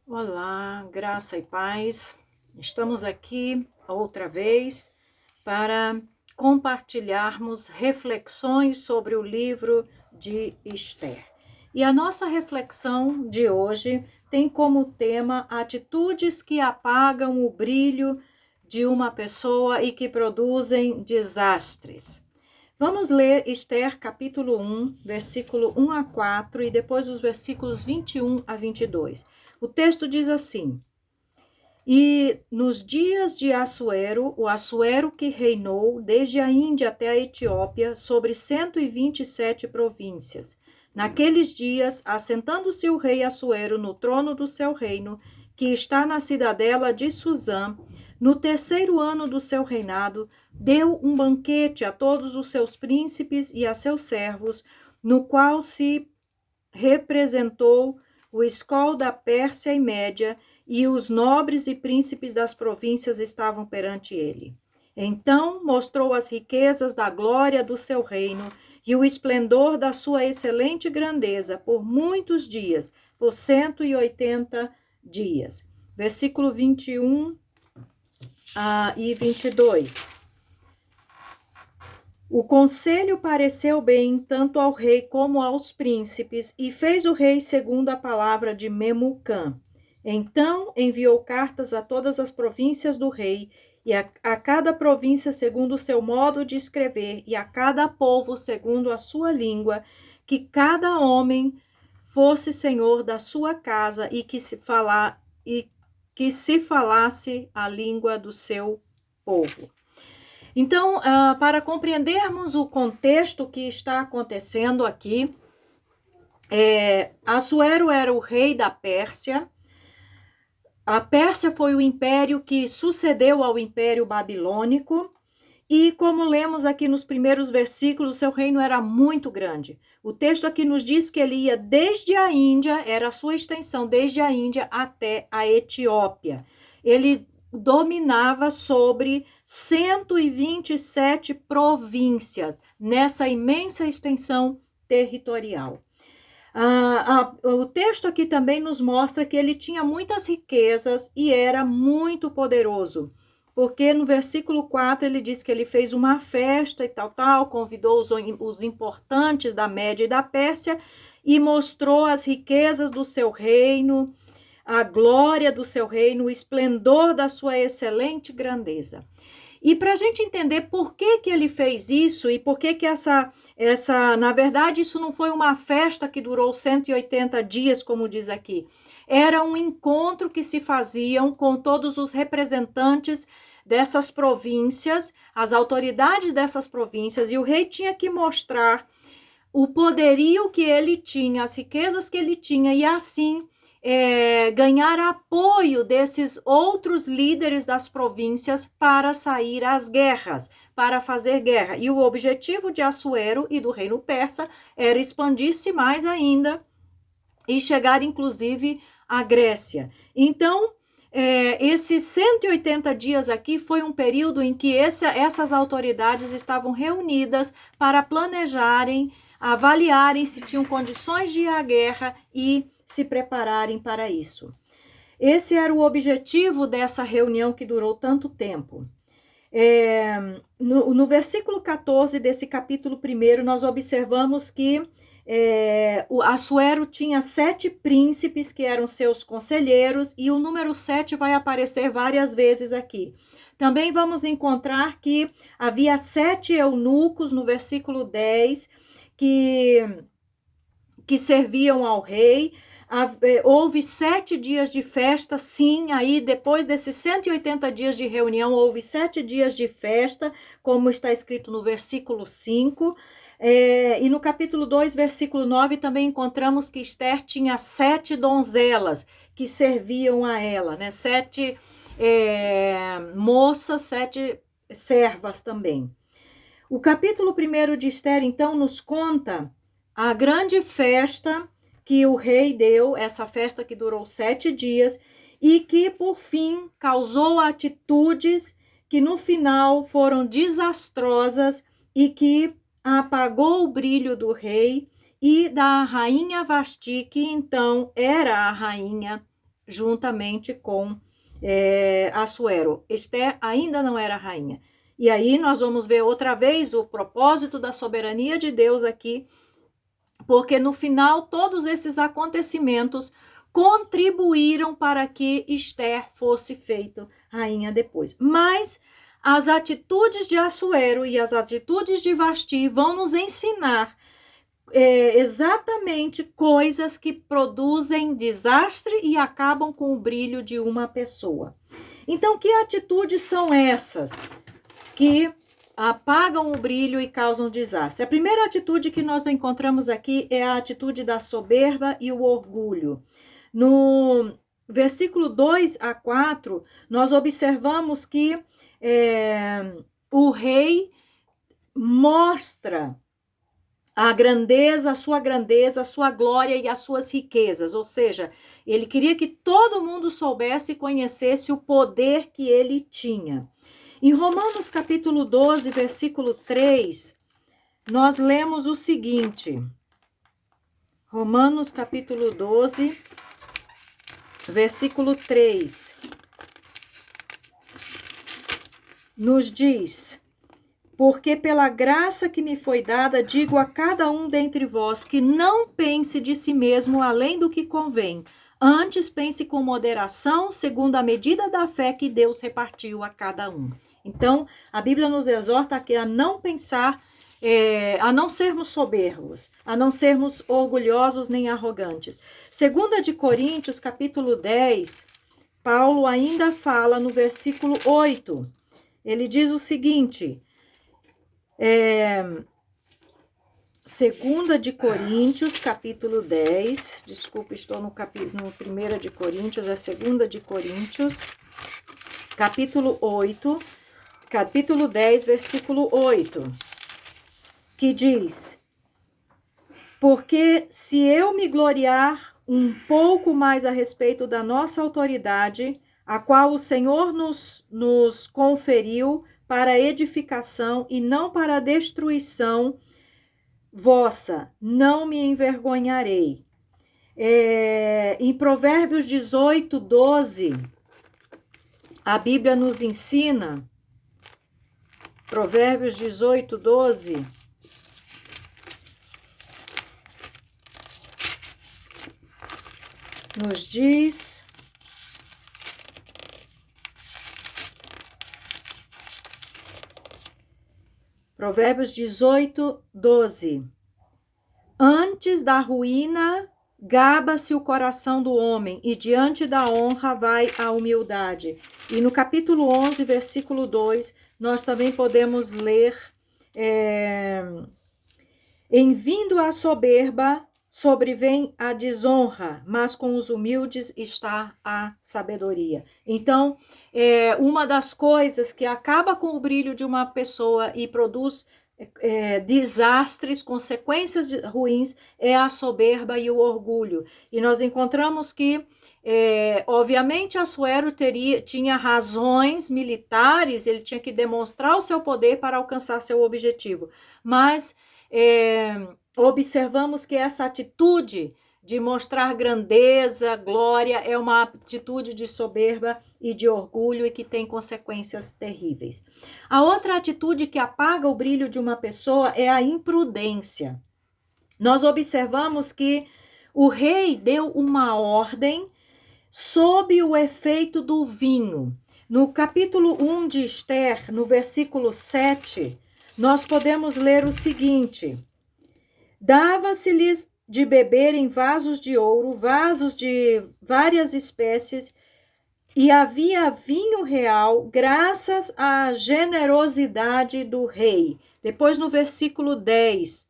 Olá, graça e paz. Estamos aqui outra vez para compartilharmos reflexões sobre o livro de Esther. E a nossa reflexão de hoje tem como tema atitudes que apagam o brilho de uma pessoa e que produzem desastres. Vamos ler Esther capítulo 1, versículo 1 a 4 e depois os versículos 21 a 22. O texto diz assim: E nos dias de Assuero, o Assuero que reinou desde a Índia até a Etiópia sobre 127 províncias. Naqueles dias, assentando-se o rei Assuero no trono do seu reino, que está na cidadela de Suzã, no terceiro ano do seu reinado, deu um banquete a todos os seus príncipes e a seus servos, no qual se representou o escol da Pérsia e Média, e os nobres e príncipes das províncias estavam perante ele. Então mostrou as riquezas da glória do seu reino e o esplendor da sua excelente grandeza por muitos dias, por 180 dias. Versículo 21 e 22. O conselho pareceu bem tanto ao rei como aos príncipes, e fez o rei segundo a palavra de Memucã. Então enviou cartas a todas as províncias do rei, e a cada província segundo o seu modo de escrever, e a cada povo segundo a sua língua, que cada homem fosse senhor da sua casa e que se falasse a língua do seu povo. Então, para compreendermos o contexto que está acontecendo aqui, Assuero era o rei da Pérsia. A Pérsia foi o império que sucedeu ao Império Babilônico, e como lemos aqui nos primeiros versículos, seu reino era muito grande. O texto aqui nos diz que ele ia desde a Índia, era a sua extensão, desde a Índia até a Etiópia. Ele dominava sobre 127 províncias nessa imensa extensão territorial. O texto aqui também nos mostra que ele tinha muitas riquezas e era muito poderoso, porque no versículo 4 ele diz que ele fez uma festa e tal, convidou os importantes da Média e da Pérsia e mostrou as riquezas do seu reino, a glória do seu reino, o esplendor da sua excelente grandeza. E para a gente entender por que ele fez isso e por que na verdade, isso não foi uma festa que durou 180 dias, como diz aqui. Era um encontro que se faziam com todos os representantes dessas províncias, as autoridades dessas províncias, e o rei tinha que mostrar o poderio que ele tinha, as riquezas que ele tinha, e assim ganhar apoio desses outros líderes das províncias para sair às guerras, para fazer guerra. E o objetivo de Assuero e do reino persa era expandir-se mais ainda e chegar inclusive à Grécia. Então, esses 180 dias aqui foi um período em que essas autoridades estavam reunidas para planejarem, avaliarem se tinham condições de ir à guerra e se prepararem para isso. Esse era o objetivo dessa reunião que durou tanto tempo. No versículo 14 desse capítulo 1, nós observamos que o Assuero tinha 7 príncipes que eram seus conselheiros, e o número 7 vai aparecer várias vezes aqui. Também vamos encontrar que havia 7 eunucos no versículo 10 que serviam ao rei. Houve 7 dias de festa, sim, aí depois desses 180 dias de reunião, houve 7 dias de festa, como está escrito no versículo 5, e no capítulo 2, versículo 9, também encontramos que Esther tinha 7 donzelas que serviam a ela, né? 7 moças, 7 servas também. O capítulo 1 de Esther, então, nos conta a grande festa que o rei deu, essa festa que durou 7 dias, e que, por fim, causou atitudes que, no final, foram desastrosas e que apagou o brilho do rei e da rainha Vasti, que, então, era a rainha juntamente com Assuero. Esther ainda não era rainha. E aí nós vamos ver outra vez o propósito da soberania de Deus aqui, porque no final todos esses acontecimentos contribuíram para que Esther fosse feita rainha depois. Mas as atitudes de Assuero e as atitudes de Vasti vão nos ensinar exatamente coisas que produzem desastre e acabam com o brilho de uma pessoa. Então, que atitudes são essas que apagam o brilho e causam desastre? A primeira atitude que nós encontramos aqui é a atitude da soberba e o orgulho. No versículo 2 a 4, nós observamos que o rei mostra a grandeza, a sua glória e as suas riquezas. Ou seja, ele queria que todo mundo soubesse e conhecesse o poder que ele tinha. Em Romanos capítulo 12, versículo 3, nós lemos o seguinte. Romanos capítulo 12, versículo 3, nos diz: porque pela graça que me foi dada, digo a cada um dentre vós que não pense de si mesmo além do que convém. Antes pense com moderação, segundo a medida da fé que Deus repartiu a cada um. Então, a Bíblia nos exorta aqui a não pensar, a não sermos soberbos, a não sermos orgulhosos nem arrogantes. 2 de Coríntios, capítulo 10, Paulo ainda fala no versículo 8. Ele diz o seguinte... 2 de Coríntios, capítulo 10, desculpa, estou no 1 de Coríntios, é 2 de Coríntios, capítulo 8, capítulo 10, versículo 8, que diz: porque se eu me gloriar um pouco mais a respeito da nossa autoridade, a qual o Senhor nos conferiu, para edificação e não para destruição vossa, não me envergonharei. Em Provérbios 18, 12, a Bíblia nos ensina, Provérbios 18, 12, nos diz... Provérbios 18, 12. Antes da ruína, gaba-se o coração do homem, e diante da honra vai a humildade. E no capítulo 11, versículo 2, nós também podemos ler: em vindo a soberba, sobrevém a desonra, mas com os humildes está a sabedoria. Então, uma das coisas que acaba com o brilho de uma pessoa e produz desastres, consequências ruins, é a soberba e o orgulho. E nós encontramos que, obviamente, Assuero tinha razões militares, ele tinha que demonstrar o seu poder para alcançar seu objetivo. Mas observamos que essa atitude de mostrar grandeza, glória, é uma atitude de soberba e de orgulho e que tem consequências terríveis. A outra atitude que apaga o brilho de uma pessoa é a imprudência. Nós observamos que o rei deu uma ordem sob o efeito do vinho. No capítulo 1 de Esther, no versículo 7, nós podemos ler o seguinte: dava-se-lhes de beber em vasos de ouro, vasos de várias espécies, e havia vinho real, graças à generosidade do rei. Depois, no versículo 10,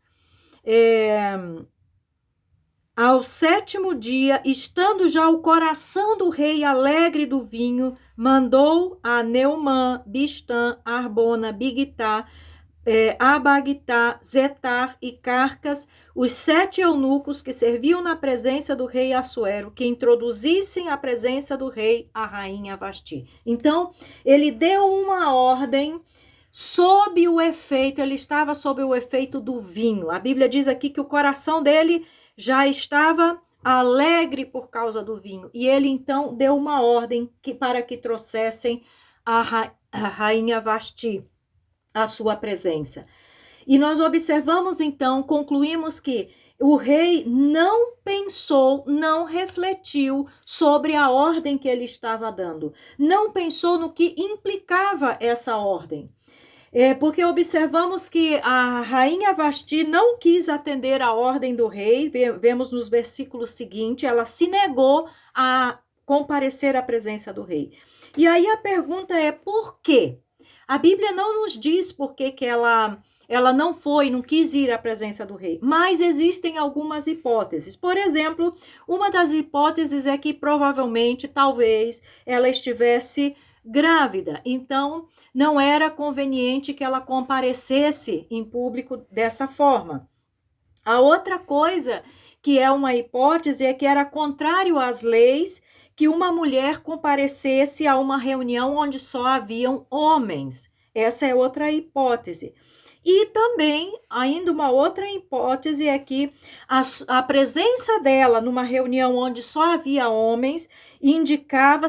ao 7º dia, estando já o coração do rei alegre do vinho, mandou a Neumã, Bistã, Arbona, Bigtá, Abagtá, Zetar e Carcas, os 7 eunucos que serviam na presença do rei Assuero, que introduzissem à presença do rei a rainha Vasti. Então, ele deu uma ordem sob o efeito, ele estava sob o efeito do vinho. A Bíblia diz aqui que o coração dele já estava alegre por causa do vinho. E ele então deu uma ordem para que trouxessem a rainha Vasti à sua presença. E nós observamos então, concluímos que o rei não pensou, não refletiu sobre a ordem que ele estava dando. Não pensou no que implicava essa ordem. Porque observamos que a rainha Vasti não quis atender a ordem do rei. Vemos nos versículos seguintes, ela se negou a comparecer à presença do rei. E aí a pergunta é por quê? A Bíblia não nos diz por que ela não foi, não quis ir à presença do rei, mas existem algumas hipóteses. Por exemplo, uma das hipóteses é que provavelmente, talvez, ela estivesse grávida, então não era conveniente que ela comparecesse em público dessa forma. A outra coisa que é uma hipótese é que era contrário às leis que uma mulher comparecesse a uma reunião onde só haviam homens. Essa é outra hipótese. E também, ainda uma outra hipótese é que a presença dela numa reunião onde só havia homens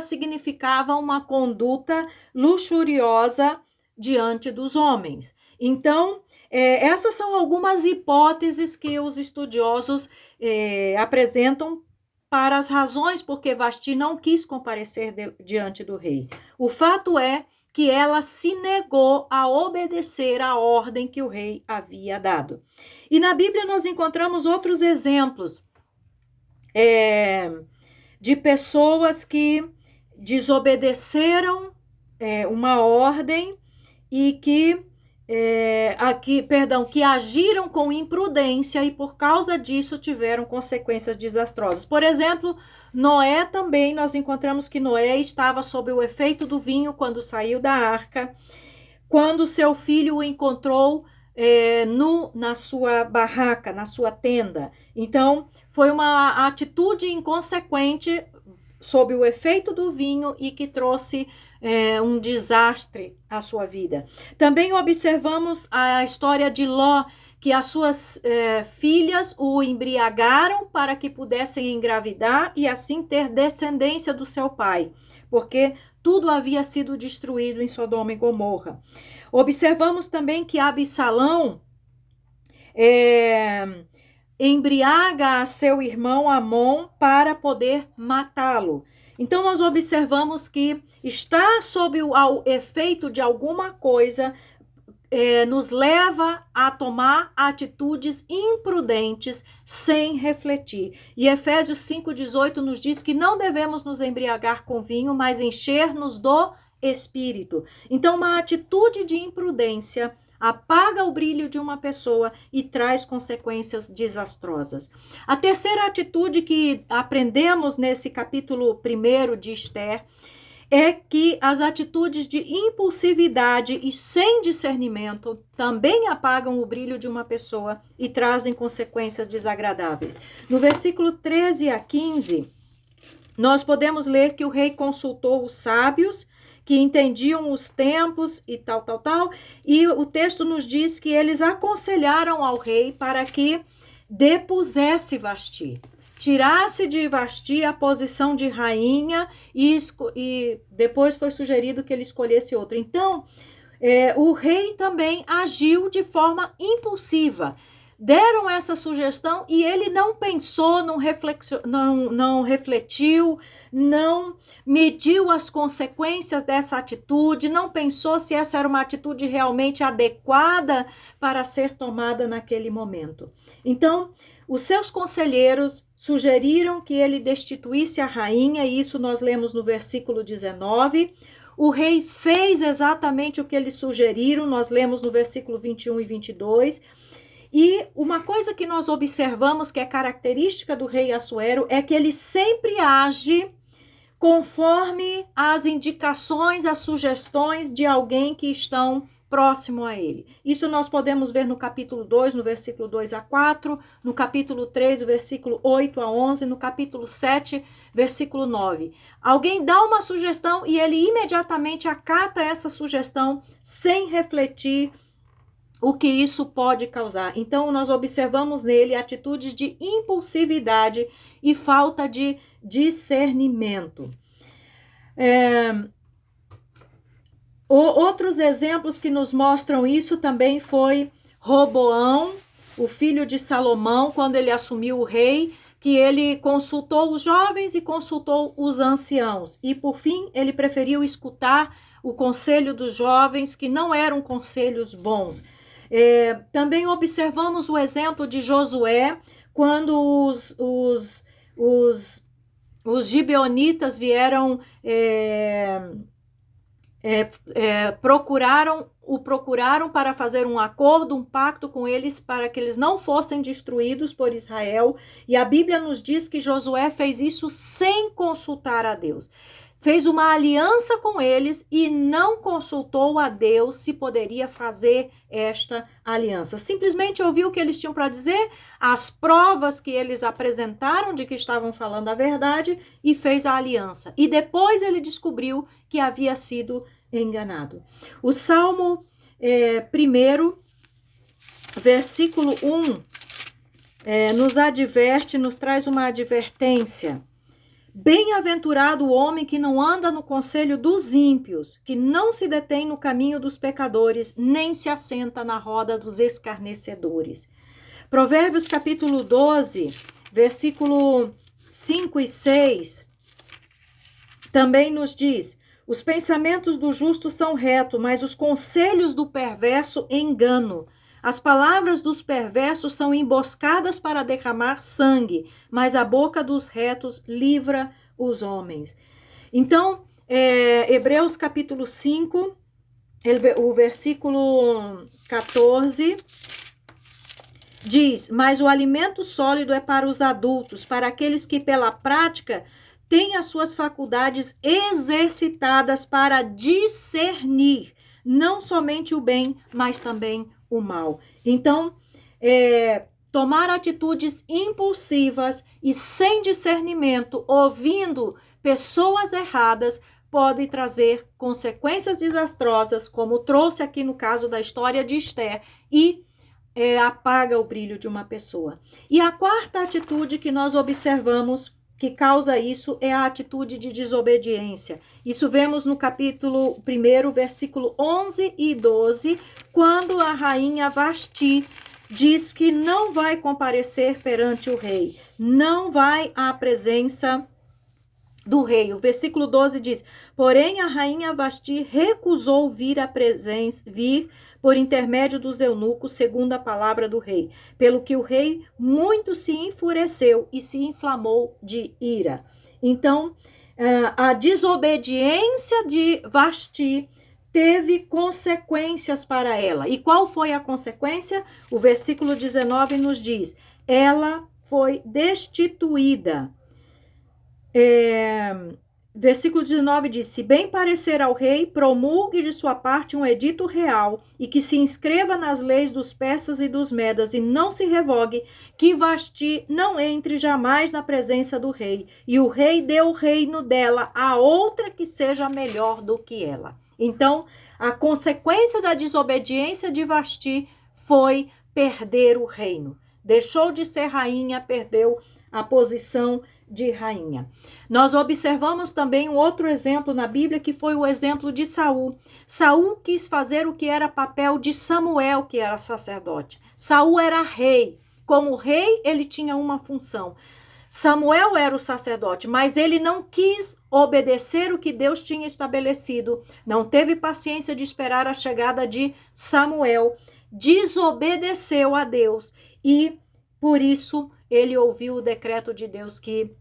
significava uma conduta luxuriosa diante dos homens. Então, essas são algumas hipóteses que os estudiosos apresentam para as razões por que Vasti não quis comparecer diante do rei. O fato é que ela se negou a obedecer à ordem que o rei havia dado. E na Bíblia nós encontramos outros exemplos de pessoas que desobedeceram uma ordem e que agiram com imprudência e por causa disso tiveram consequências desastrosas. Por exemplo, Noé também, nós encontramos que Noé estava sob o efeito do vinho quando saiu da arca, quando seu filho o encontrou nu na sua barraca, na sua tenda. Então, foi uma atitude inconsequente sob o efeito do vinho e que trouxe um desastre à sua vida. Também observamos a história de Ló, que as suas filhas o embriagaram para que pudessem engravidar e assim ter descendência do seu pai, porque tudo havia sido destruído em Sodoma e Gomorra. Observamos também que Absalão embriaga a seu irmão Amon para poder matá-lo. Então, nós observamos que estar sob o efeito de alguma coisa nos leva a tomar atitudes imprudentes sem refletir. E Efésios 5,18 nos diz que não devemos nos embriagar com vinho, mas encher-nos do Espírito. Então, uma atitude de imprudência apaga o brilho de uma pessoa e traz consequências desastrosas. A terceira atitude que aprendemos nesse capítulo 1 de Esther é que as atitudes de impulsividade e sem discernimento também apagam o brilho de uma pessoa e trazem consequências desagradáveis. No versículo 13 a 15, nós podemos ler que o rei consultou os sábios que entendiam os tempos e tal, e o texto nos diz que eles aconselharam ao rei para que depusesse Vasti, tirasse de Vasti a posição de rainha e depois foi sugerido que ele escolhesse outra. Então, o rei também agiu de forma impulsiva. Deram essa sugestão e ele não pensou, não refletiu, não mediu as consequências dessa atitude, não pensou se essa era uma atitude realmente adequada para ser tomada naquele momento. Então, os seus conselheiros sugeriram que ele destituísse a rainha, e isso nós lemos no versículo 19. O rei fez exatamente o que eles sugeriram, nós lemos no versículo 21 e 22. E uma coisa que nós observamos que é característica do rei Assuero é que ele sempre age conforme as indicações, as sugestões de alguém que estão próximo a ele. Isso nós podemos ver no capítulo 2, no versículo 2 a 4, no capítulo 3, o versículo 8 a 11, no capítulo 7, versículo 9. Alguém dá uma sugestão e ele imediatamente acata essa sugestão sem refletir, o que isso pode causar. Então, nós observamos nele atitudes de impulsividade e falta de discernimento. Outros exemplos que nos mostram isso também foi Roboão, o filho de Salomão, quando ele assumiu o rei, que ele consultou os jovens e consultou os anciãos. E, por fim, ele preferiu escutar o conselho dos jovens, que não eram conselhos bons. Também observamos o exemplo de Josué, quando os gibeonitas vieram, procuraram para fazer um acordo, um pacto com eles, para que eles não fossem destruídos por Israel. E a Bíblia nos diz que Josué fez isso sem consultar a Deus. Fez uma aliança com eles e não consultou a Deus se poderia fazer esta aliança. Simplesmente ouviu o que eles tinham para dizer, as provas que eles apresentaram de que estavam falando a verdade e fez a aliança. E depois ele descobriu que havia sido enganado. O Salmo 1, versículo 1, nos adverte, nos traz uma advertência. Bem-aventurado o homem que não anda no conselho dos ímpios, que não se detém no caminho dos pecadores, nem se assenta na roda dos escarnecedores. Provérbios capítulo 12, versículo 5 e 6, também nos diz: os pensamentos do justo são retos, mas os conselhos do perverso engano. As palavras dos perversos são emboscadas para derramar sangue, mas a boca dos retos livra os homens. Então, Hebreus capítulo 5, o versículo 14, diz: mas o alimento sólido é para os adultos, para aqueles que pela prática têm as suas faculdades exercitadas para discernir não somente o bem, mas também o mal. Então, tomar atitudes impulsivas e sem discernimento, ouvindo pessoas erradas, pode trazer consequências desastrosas, como trouxe aqui no caso da história de Esther, e apaga o brilho de uma pessoa. E a quarta atitude que nós observamos que causa isso é a atitude de desobediência. Isso vemos no capítulo 1, versículo 11 e 12, quando a rainha Vasti diz que não vai comparecer perante o rei, não vai à presença do rei. O versículo 12 diz: porém a rainha Vasti recusou vir por intermédio dos eunucos, segundo a palavra do rei, pelo que o rei muito se enfureceu e se inflamou de ira. Então, a desobediência de Vasti teve consequências para ela. E qual foi a consequência? O versículo 19 nos diz: ela foi destituída. Versículo 19 diz: se bem parecer ao rei, promulgue de sua parte um edito real e que se inscreva nas leis dos persas e dos medas e não se revogue, que Vasti não entre jamais na presença do rei, e o rei dê o reino dela a outra que seja melhor do que ela. Então, a consequência da desobediência de Vasti foi perder o reino. Deixou de ser rainha, perdeu a posição de rainha. Nós observamos também um outro exemplo na Bíblia, que foi o exemplo de Saul. Saul quis fazer o que era papel de Samuel, que era sacerdote. Saul era rei. Como rei, ele tinha uma função. Samuel era o sacerdote, mas ele não quis obedecer o que Deus tinha estabelecido. Não teve paciência de esperar a chegada de Samuel. Desobedeceu a Deus e, por isso, ele ouviu o decreto de Deus que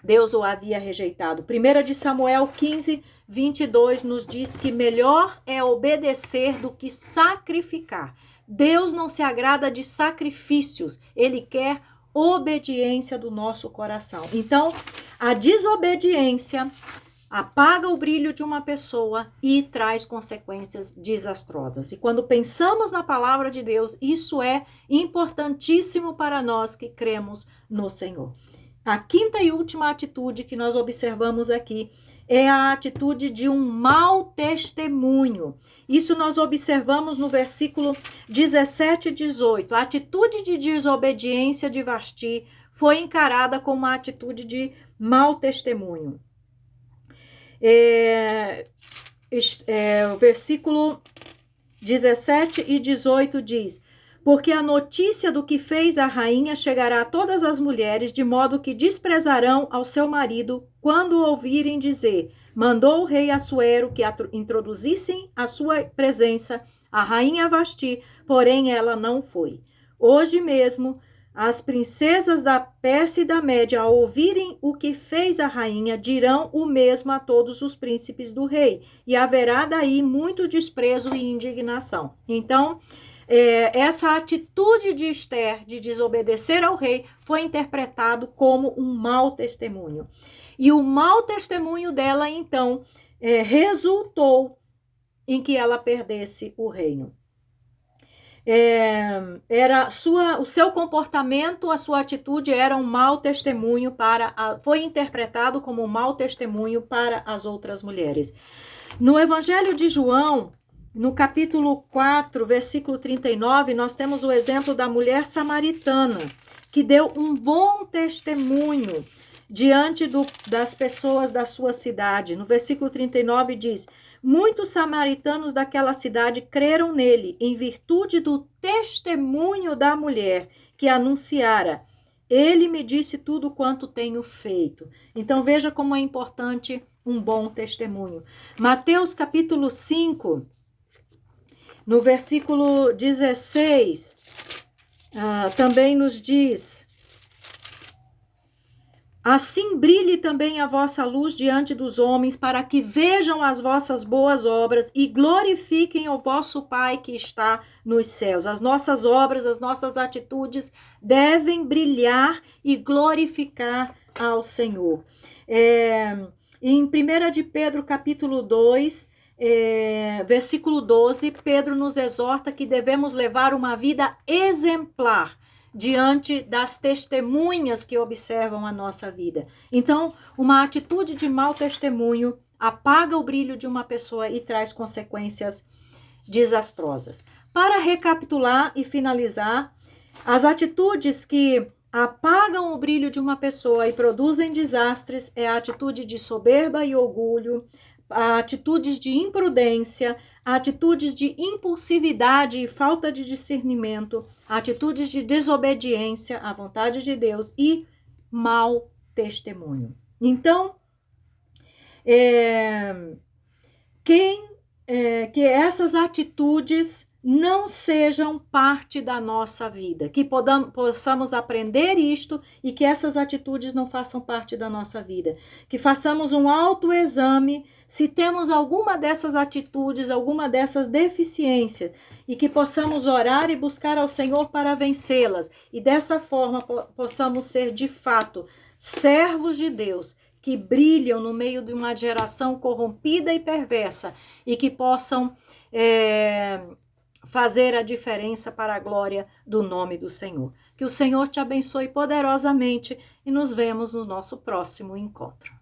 Deus o havia rejeitado. 1 de Samuel 15, 22 nos diz que melhor é obedecer do que sacrificar. Deus não se agrada de sacrifícios, ele quer obediência do nosso coração. Então, a desobediência apaga o brilho de uma pessoa e traz consequências desastrosas. E quando pensamos na palavra de Deus, isso é importantíssimo para nós que cremos no Senhor. A quinta e última atitude que nós observamos aqui é a atitude de um mau testemunho. Isso nós observamos no versículo 17 e 18. A atitude de desobediência de Vasti foi encarada como uma atitude de mau testemunho. O versículo 17 e 18 diz: porque a notícia do que fez a rainha chegará a todas as mulheres, de modo que desprezarão ao seu marido quando ouvirem dizer: mandou o rei Assuero que introduzissem a sua presença a rainha Vasti, porém ela não foi. Hoje mesmo, as princesas da Pérsia e da Média, ao ouvirem o que fez a rainha, dirão o mesmo a todos os príncipes do rei, e haverá daí muito desprezo e indignação. Então, essa atitude de Esther de desobedecer ao rei foi interpretado como um mau testemunho. E o mau testemunho dela, então, resultou em que ela perdesse o reino. O seu comportamento, a sua atitude era um mau testemunho foi interpretado como um mau testemunho para as outras mulheres. No Evangelho de João, no capítulo 4, versículo 39, nós temos o exemplo da mulher samaritana, que deu um bom testemunho diante das pessoas da sua cidade. No versículo 39 diz: muitos samaritanos daquela cidade creram nele, em virtude do testemunho da mulher que anunciara: ele me disse tudo quanto tenho feito. Então veja como é importante um bom testemunho. Mateus capítulo 5, no versículo 16, também nos diz: assim brilhe também a vossa luz diante dos homens, para que vejam as vossas boas obras e glorifiquem o vosso Pai que está nos céus. As nossas obras, as nossas atitudes devem brilhar e glorificar ao Senhor. Em 1 de Pedro, capítulo 2, versículo 12, Pedro nos exorta que devemos levar uma vida exemplar diante das testemunhas que observam a nossa vida. Então, uma atitude de mau testemunho apaga o brilho de uma pessoa e traz consequências desastrosas. Para recapitular e finalizar, as atitudes que apagam o brilho de uma pessoa e produzem desastres é a atitude de soberba e orgulho, atitudes de imprudência, atitudes de impulsividade e falta de discernimento, atitudes de desobediência à vontade de Deus e mau testemunho. Então, que essas atitudes não sejam parte da nossa vida, que possamos aprender isto e que essas atitudes não façam parte da nossa vida, que façamos um autoexame se temos alguma dessas atitudes, alguma dessas deficiências, e que possamos orar e buscar ao Senhor para vencê-las, e dessa forma possamos ser de fato servos de Deus, que brilham no meio de uma geração corrompida e perversa, e que possam fazer a diferença para a glória do nome do Senhor. Que o Senhor te abençoe poderosamente e nos vemos no nosso próximo encontro.